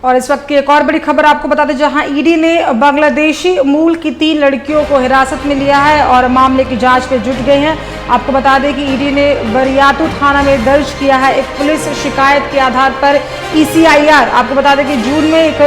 और इस वक्त की एक और बड़ी खबर आपको बता दें, जहां ईडी ने बांग्लादेशी मूल की 3 लड़कियों को हिरासत में लिया है और मामले की जांच में जुट गए हैं। आपको बता दें कि ईडी ने बरियातू थाना में दर्ज किया है एक पुलिस शिकायत के आधार पर ECIR। आपको बता दें कि जून में एक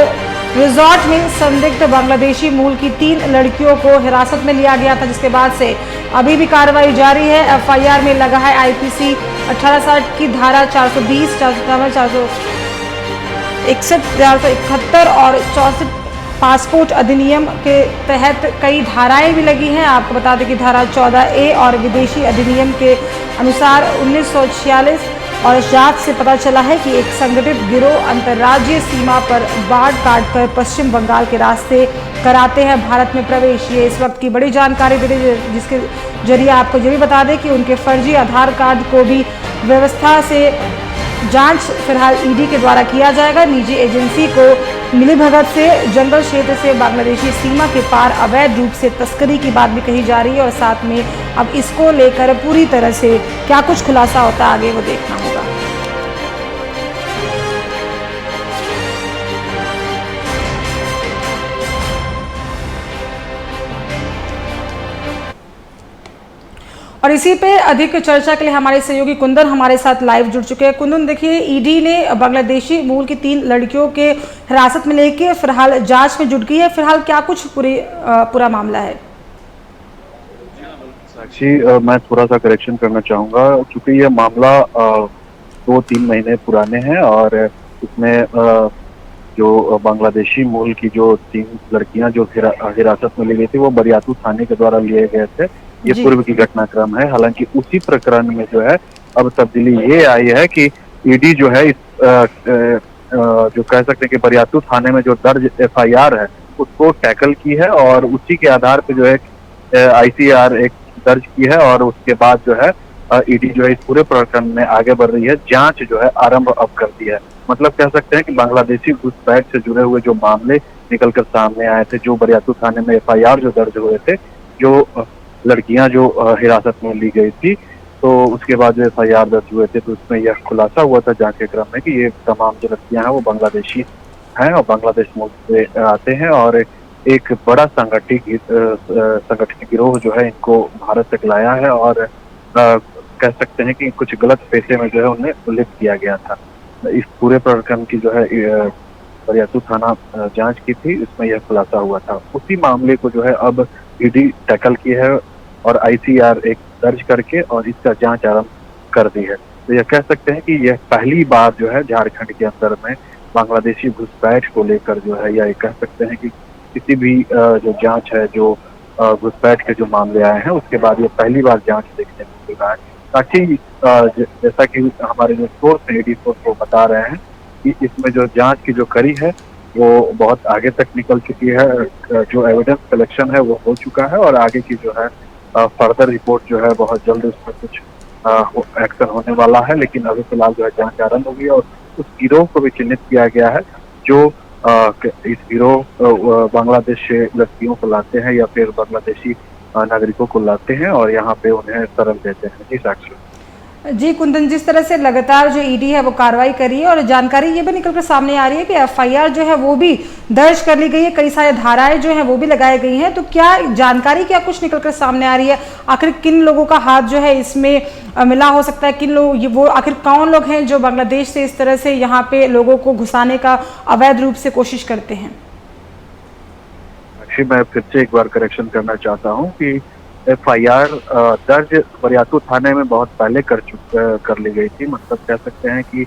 रिजॉर्ट में संदिग्ध बांग्लादेशी मूल की 3 लड़कियों को हिरासत में लिया गया था, जिसके बाद से अभी भी कार्रवाई जारी है। FIR में लगा है IPC 1860 की धारा 420, 461 और 64 पासपोर्ट अधिनियम के तहत कई धाराएं भी लगी हैं। आपको बता दें कि धारा 14A और विदेशी अधिनियम के अनुसार 1946 और जांच से पता चला है कि एक संगठित गिरोह अंतर्राज्यीय सीमा पर बाड़ काटकर पश्चिम बंगाल के रास्ते कराते हैं भारत में प्रवेश। ये इस वक्त की बड़ी जानकारी दे रही है, जिसके जरिए आपको ये भी बता दें कि उनके फर्जी आधार कार्ड को भी व्यवस्था से जांच फिलहाल ईडी के द्वारा किया जाएगा। निजी एजेंसी को मिलीभगत से जंगल क्षेत्र से बांग्लादेशी सीमा के पार अवैध रूप से तस्करी की बात भी कही जा रही है और साथ में अब इसको लेकर पूरी तरह से क्या कुछ खुलासा होता है आगे वो देखना होगा। और इसी पे अधिक चर्चा के लिए हमारे सहयोगी कुंदन हमारे साथ लाइव जुड़ चुके हैं। कुंदन, देखिए, ईडी ने बांग्लादेशी मूल की 3 लड़कियों के हिरासत में लेके फिलहाल जांच में जुट गई है। फिलहाल क्या कुछ पूरा मामला है? साक्षी, मैं थोड़ा सा करेक्शन करना चाहूंगा, क्योंकि ये मामला 2-3 महीने पुराने हैं और इसमें जो बांग्लादेशी मूल की जो 3 लड़कियां जो हिरासत में ली गई थी वो बरियातू थाने के द्वारा लिए गए थे। ये पूर्व की घटनाक्रम है। हालांकि उसी प्रकरण में जो है अब तब्दीली ये आई है कि ईडी जो है इस जो कह सकते हैं कि बरियातू थाने में जो दर्ज FIR है उसको टैकल की है और उसी के आधार पे जो है ICR एक दर्ज की है और उसके बाद जो है ईडी जो है इस पूरे प्रकरण में आगे बढ़ रही है। जांच जो है आरंभ अब कर दी है। मतलब कह सकते हैं कि बांग्लादेशी घुसपैठ से जुड़े हुए जो मामले निकलकर सामने आए थे, जो बरियातू थाने में FIR जो दर्ज हुए थे, जो लड़कियां जो हिरासत में ली गई थी, तो उसके बाद जो FIR दर्ज हुए थे तो उसमें यह खुलासा हुआ था जांच के क्रम में कि ये तमाम जो लड़कियां हैं वो बांग्लादेशी हैं और बांग्लादेश मुल्क से आते हैं और एक बड़ा संगठित गिरोह जो है इनको भारत तक लाया है और कह सकते हैं कि कुछ गलत पैसे में जो है उन्हें लिप्त किया गया था। इस पूरे प्रकरण की जो है बरियातू थाना जांच की थी, इसमें यह खुलासा हुआ था। उसी मामले को जो है अब ईडी टैकल की है और ICR एक दर्ज करके और इसका जांच आरंभ कर दी है। तो यह कह सकते हैं कि यह पहली बार जो है झारखंड के अंदर में बांग्लादेशी घुसपैठ को लेकर जो है, या ये कह सकते हैं कि किसी भी जो जांच है, जो घुसपैठ के जो मामले आए हैं उसके बाद ये पहली बार जांच देखने को मिल रहा है। ताकि जैसा कि हमारे जो सोर्स है ईडी सोर्स वो बता रहे हैं कि इसमें जो जांच की जो कड़ी है वो बहुत आगे तक निकल चुकी है। जो एविडेंस कलेक्शन है वो हो चुका है और आगे की जो है फर्दर रिपोर्ट जो है बहुत जल्द उस पर कुछ एक्शन होने वाला है। लेकिन अभी फिलहाल जो है जांच आरंभ हो गई और उस गिरोह को भी चिन्हित किया गया है जो इस गिरोह बांग्लादेश से लड़कियों को लाते हैं या फिर बांग्लादेशी नागरिकों को लाते हैं और यहाँ पे उन्हें शरण देते हैं। जी साक्षी। जी कुंदन, जिस तरह से लगातार जो ईडी है वो कार्रवाई कर रही है और जानकारी ये भी निकलकर सामने आ रही है कि FIR जो है वो भी दर्ज कर ली गई है, कई सारे धाराएं जो हैं वो भी लगाई गई हैं, तो क्या जानकारी क्या कुछ निकलकर सामने आ रही है? आखिर किन लोगों का हाथ जो है इसमें मिला हो सकता है? किन लोग, वो आखिर कौन लोग हैं जो बांग्लादेश से इस तरह से यहाँ पे लोगों को घुसाने का अवैध रूप से कोशिश करते हैं? मैं फिर से एक बार करेक्शन करना चाहता हूँ कि FIR दर्ज बरियातू थाने में बहुत पहले कर ली गई थी। मतलब कह सकते हैं कि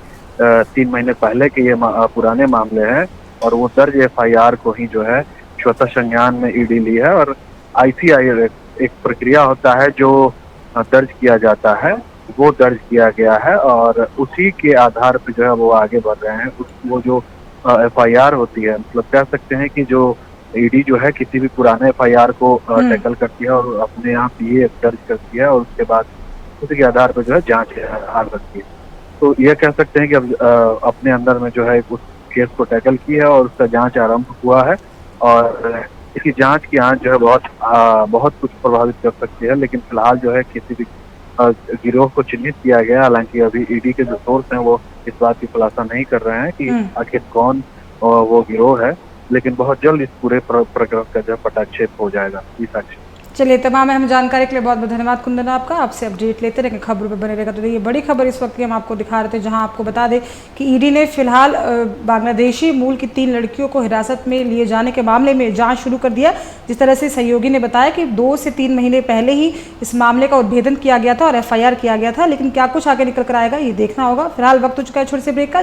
3 महीने पहले के ये पुराने मामले हैं और वो दर्ज FIR को ही जो है स्वतः संज्ञान में ईडी ली है और ICR एक प्रक्रिया होता है जो दर्ज किया जाता है, वो दर्ज किया गया है और उसी के आधार पर जो है वो आगे बढ़ रहे हैं। वो जो FIR होती है, मतलब कह सकते हैं कि जो ईडी जो है किसी भी पुराने FIR को टैकल करती है और अपने यहाँ PA दर्ज करती है और उसके बाद उसी के आधार पर जो है जांच आरंभ करती है। तो यह कह सकते हैं कि अब अपने अंदर में जो है उस केस को टैकल की है और उसका जांच आरंभ हुआ है और इसकी जांच की आंच जो है बहुत कुछ प्रभावित कर सकती है। लेकिन फिलहाल जो है किसी भी गिरोह को चिन्हित किया गया। हालांकि अभी ईडी के जो सोर्स हैं वो इस बात की खुलासा नहीं कर रहे हैं कि आखिर कौन वो गिरोह है, लेकिन बहुत जल्द इस पूरे प्रकरण का जो पटाक्षेप हो जाएगा। जी साक्षी। चलिए, तमाम अहम जानकारी के लिए बहुत बहुत धन्यवाद कुंदन आपका। आपसे अपडेट लेते रहेंगे, खबरों पे बने रहेगा। तो ये बड़ी खबर इस वक्त की हम आपको दिखा रहे थे, जहां आपको बता दें कि ईडी ने फिलहाल बांग्लादेशी मूल की 3 लड़कियों को हिरासत में लिए जाने के मामले में जांच शुरू कर दिया। जिस तरह से सहयोगी ने बताया कि 2 से 3 महीने पहले ही इस मामले का उद्भेदन किया गया था और FIR किया गया था, लेकिन क्या कुछ आगे निकल कर आएगा ये देखना होगा। फिलहाल वक्त हो चुका है छोटे से ब्रेक का।